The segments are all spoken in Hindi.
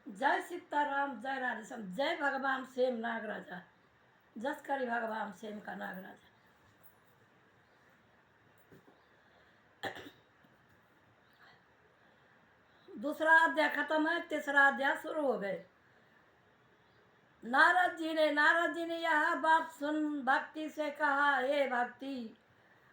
जय सीताराम, जय राधेश्याम, जय भगवान सेम नागराजा। जस करी भगवान सेम का नागराजा। दूसरा अध्याय खत्म है, तीसरा अध्याय शुरू हो गए। नारद जी ने यह बात सुन भक्ति से कहा, हे भक्ति,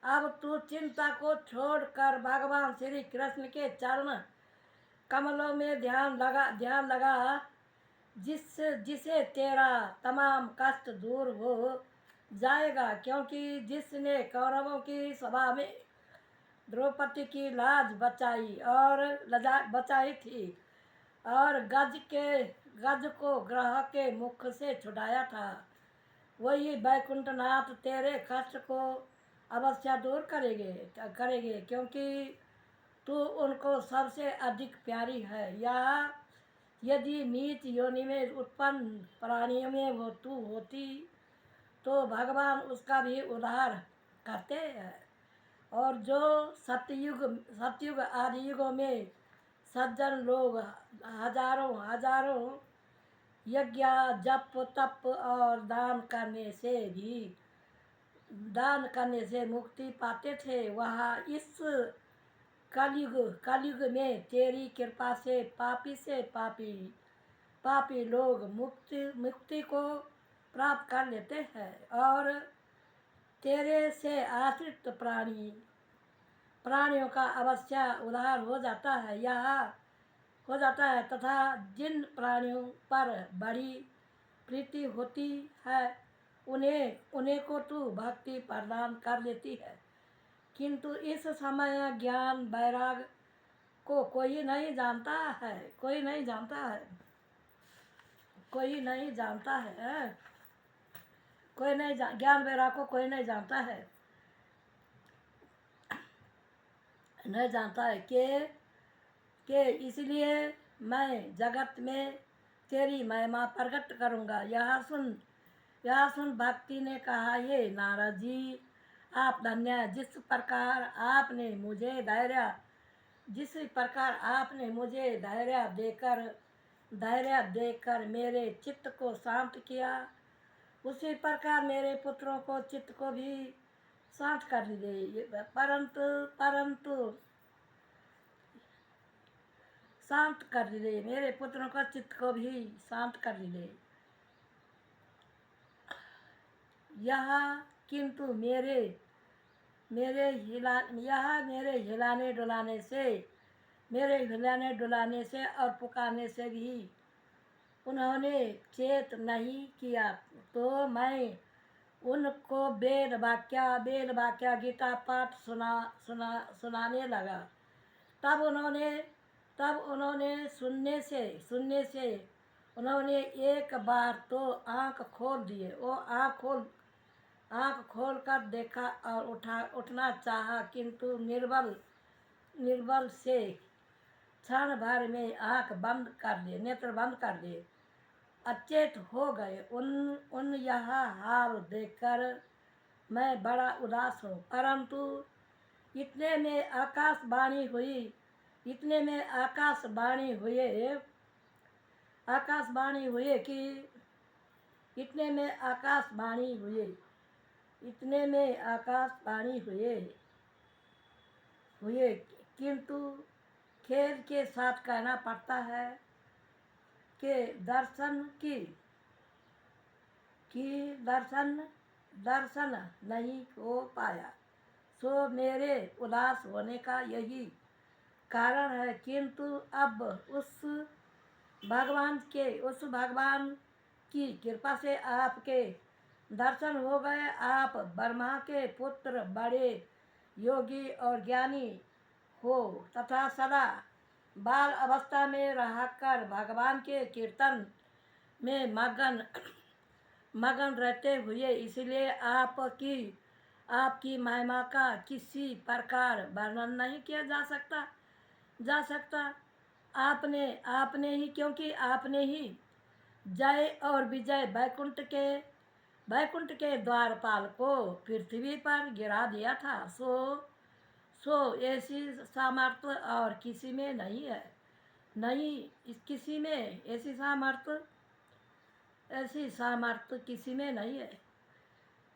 अब तू चिंता को छोड़कर भगवान श्री कृष्ण के चरण कमलों में ध्यान लगा, जिसे तेरा तमाम कष्ट दूर हो जाएगा। क्योंकि जिसने कौरवों की सभा में द्रौपदी की लाज बचाई थी और गज को ग्रह के मुख से छुड़ाया था, वही बैकुंठनाथ तेरे कष्ट को अवश्य दूर करेंगे, क्योंकि तू उनको सबसे अधिक प्यारी है। या यदि नीच योनि में उत्पन्न प्राणियों में वो तू होती तो भगवान उसका भी उद्धार करते हैं। और जो सतयुग आदि युगों में सज्जन लोग हजारों यज्ञ जप तप और दान करने से मुक्ति पाते थे, वह इस कलयुग में तेरी कृपा से पापी लोग मुक्ति को प्राप्त कर लेते हैं और तेरे से आश्रित प्राणियों का अवश्य उद्धार हो जाता है तथा जिन प्राणियों पर बड़ी प्रीति होती है उन्हें को तू भक्ति प्रदान कर देती है। किंतु इस समय ज्ञान वैराग को कोई नहीं जानता है। ज्ञान वैराग को कोई नहीं जानता है। कि इसलिए मैं जगत में तेरी महिमा प्रकट करूँगा। यह सुन भक्ति ने कहा, हे नारद जी, आप धन्य हैं। जिस प्रकार आपने मुझे धैर्य देकर मेरे चित्त को शांत किया, उसी प्रकार मेरे पुत्रों को चित्त को भी शांत कर दे। परंतु शांत कर दे, मेरे पुत्रों का चित्त को भी शांत कर दे। यह किंतु मेरे हिलाने डुलाने से और पुकारने से भी उन्होंने चेत नहीं किया, तो मैं उनको वेद वाक्या गीता पाठ सुनाने लगा। तब उन्होंने सुनने से उन्होंने एक बार तो आँख खोल दिए। वो आँख खोल कर देखा और उठना चाहा, किंतु निर्बल से क्षण भर में नेत्र बंद कर दिए, अचेत हो गए। उन यह हाल देखकर मैं बड़ा उदास हूँ। परंतु इतने में आकाशवाणी हुई किंतु खेद के साथ कहना पड़ता है कि दर्शन नहीं हो पाया। सो मेरे उदास होने का यही कारण है। किंतु अब उस भगवान की कृपा से आपके दर्शन हो गए। आप ब्रह्मा के पुत्र, बड़े योगी और ज्ञानी हो तथा सदा बाल अवस्था में रहकर भगवान के कीर्तन में मगन रहते हुए, इसलिए आपकी महिमा का किसी प्रकार वर्णन नहीं किया जा सकता। आपने ही, क्योंकि आपने ही जय और विजय बैकुंठ के द्वारपाल को पृथ्वी पर गिरा दिया था। सो ऐसी सामर्थ्य और किसी में नहीं है। नहीं, किसी में ऐसी सामर्थ्य किसी में नहीं है।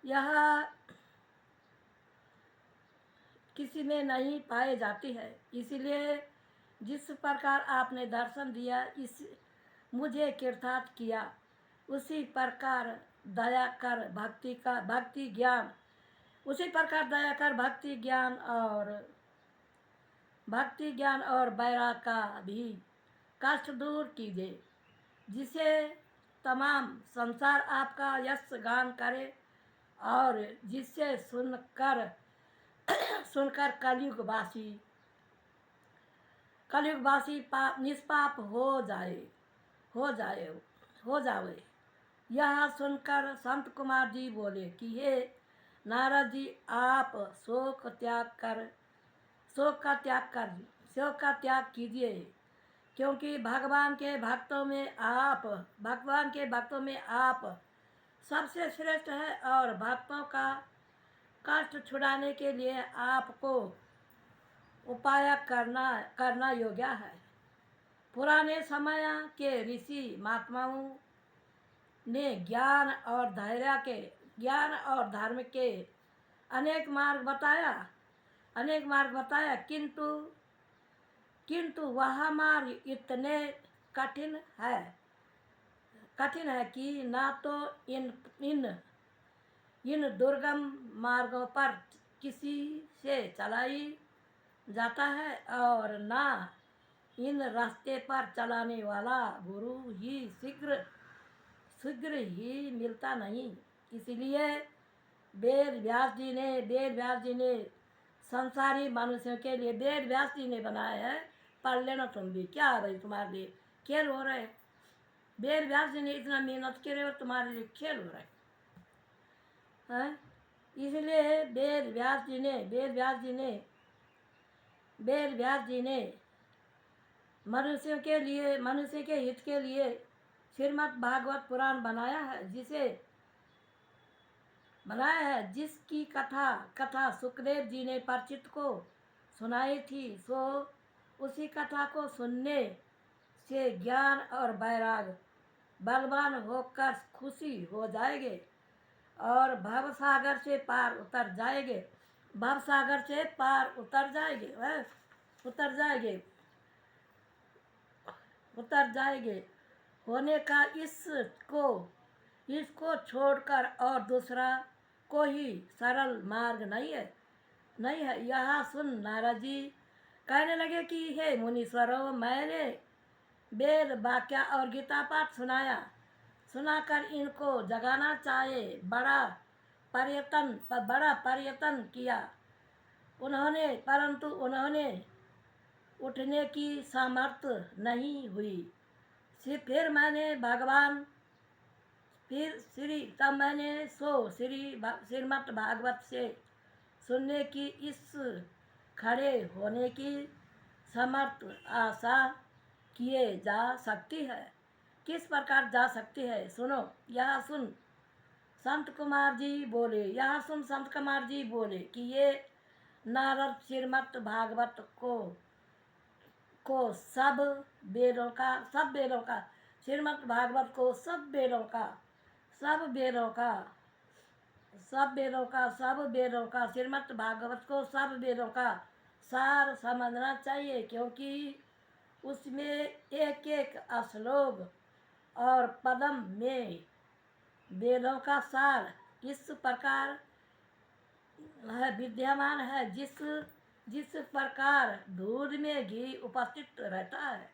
यह किसी में नहीं पाई जाती है। इसलिए जिस प्रकार आपने दर्शन दिया, इस मुझे कृतार्थ किया, उसी प्रकार दया कर भक्ति ज्ञान, उसी प्रकार दया कर भक्ति ज्ञान और वैराग का भी कष्ट दूर कीजिए, जिसे तमाम संसार आपका यश गान करे, और जिससे सुनकर कलयुगवासी निष्पाप हो जाए हो जावे। यह सुनकर संत कुमार जी बोले कि हे नारद जी, आप शोक का त्याग कीजिए, क्योंकि भगवान के भक्तों में आप सबसे श्रेष्ठ है, और भक्तों का कष्ट छुड़ाने के लिए आपको उपाय करना योग्य है। पुराने समय के ऋषि महात्माओं ने ज्ञान और धर्म के अनेक मार्ग बताया, किंतु वह मार्ग इतने कठिन है कि ना तो इन दुर्गम मार्गों पर किसी से चलाई जाता है, और ना इन रास्ते पर चलाने वाला गुरु ही शीघ्र ही मिलता नहीं। इसलिए वेद व्यास जी ने संसारी मनुष्यों के लिए वेद व्यास जी ने बनाया है। पढ़ लेना तुम भी, क्या है भाई तुम्हारे लिए खेल हो रहे। वेद व्यास जी ने इतना मेहनत करे और तुम्हारे लिए खेल हो रहे हैं। इसलिए वेद व्यास जी ने मनुष्य के हित के लिए श्रीमद् भागवत पुराण बनाया है, जिसकी कथा सुखदेव जी ने परीक्षित को सुनाई थी। सो उसी कथा को सुनने से ज्ञान और वैराग बलवान होकर खुशी हो जाएंगे, और भवसागर से पार उतर जाएंगे। होने का इसको छोड़कर और दूसरा कोई सरल मार्ग नहीं है। यह सुन नारद जी कहने लगे कि हे मुनीश्वरों, मैंने वेद वाक्य और गीता पाठ सुनाकर इनको जगाना चाहे बड़ा प्रयत्न किया परंतु उन्होंने उठने की सामर्थ्य नहीं हुई। तब मैंने श्रीमद् भागवत से सुनने की इस खड़े होने की समर्थ आशा किए जा सकती है। किस प्रकार जा सकती है, सुनो। यह सुन संत कुमार जी बोले कि ये नारद श्रीमद् भागवत को सब वेदों का श्रीमद् भागवत को सब वेदों का श्रीमद् भागवत को सब वेदों का सार समझना चाहिए, क्योंकि उसमें एक एक श्लोक और पदम में वेदों का सार इस प्रकार है विद्यमान है, जिस प्रकार दूध में घी उपस्थित रहता है,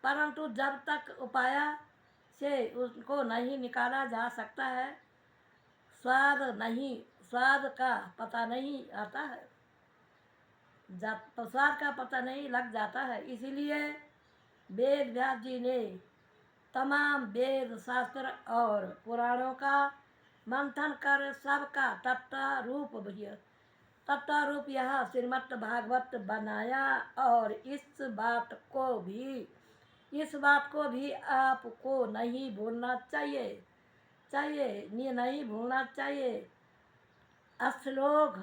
परंतु जब तक उपाय से उसको नहीं निकाला जा सकता है, स्वाद का पता नहीं आता है, स्वाद का पता नहीं लग जाता है। इसीलिए वेद व्यास जी ने तमाम वेद शास्त्र और पुराणों का मंथन कर सबका तत्व रूप यह श्रीमद् भागवत बनाया, और इस बात को भी आपको नहीं भूलना चाहिए। अश्लोक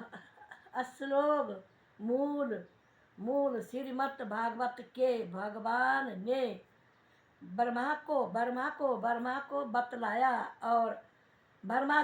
मूल श्रीमद् भागवत के भगवान ने ब्रह्मा को बतलाया और ब्रह्मा